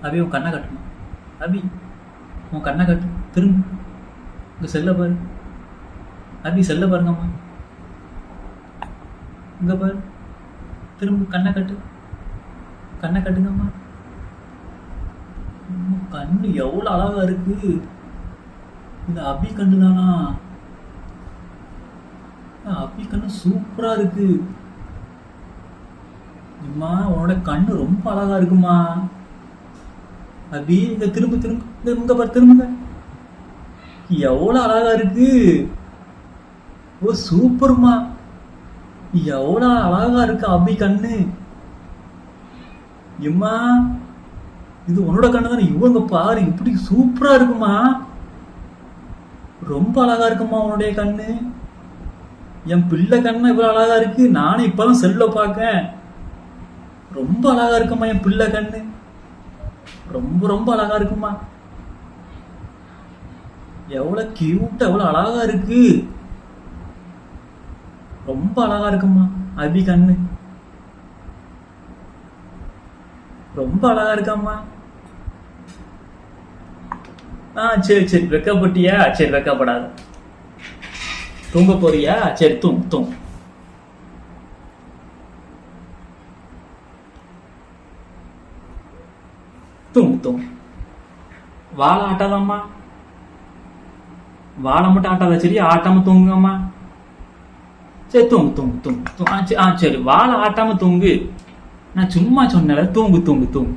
அபி உன் கண்ணை கட்டுமா? அபி உன் கண்ணை கட்டு, திரும்ப இங்க செல்ல பாரு. அபி செல்ல பாருங்கம்மா, இங்க பாரு, திரும்ப கண்ணை கட்டு, கண்ணை கட்டுங்கம்மா. கண்ணு எவ்வளவு அழகா இருக்கு. இது அபி கண்ணு தானா? அபி கண்ணு சூப்பரா இருக்கு. அம்மா உன்னோட கண்ணு ரொம்ப அழகா இருக்குமா. அபி இங்க திரும்ப திரும்ப இங்க பாரு, திரும்புங்க. எவ்வளவு அழகா இருக்கு. ஓ சூப்பர்மா, எவ்வளவு அழகா இருக்கு அபி கண்ணு. எம்மா இது உன்னோட கண்ணு தானே? இவங்க பாரு இப்படி சூப்பரா இருக்குமா. ரொம்ப அழகா இருக்குமா உன்னுடைய கண்ணு. என் பிள்ளை கண்ணு இவ்வளவு அழகா இருக்கு. நானும் இப்பதான் செல்ல பார்க்கேன். ரொம்ப அழகா இருக்குமா என் பிள்ளை கண்ணு. ரொம்ப ரொம்ப அழகா இருக்குமா. எவ்வளவு கியூட்டா எவ்வளவு அழகா இருக்கு. ரொம்ப அழகா இருக்குமா அபி கண்ணு. ரொம்ப அழகா இருக்காம்மா. சரி சரி, வெக்கப்பட்டியா? சரி வெக்கப்படாத. தூங்க போறியா? சரி தூங்கு தூங்கு. தூங்கு தூங்கு. வாழை ஆட்டாதம்மா, வாழை மட்டும் ஆட்டாத. சரி ஆட்டாம தூங்குங்கம்மா. சரி தூங்கு தூங்கு தூங்கு. சரி வாழை ஆட்டாம தூங்கு. நான் சும்மா சொன்னேன், தூங்கு தூங்கு தூங்கு.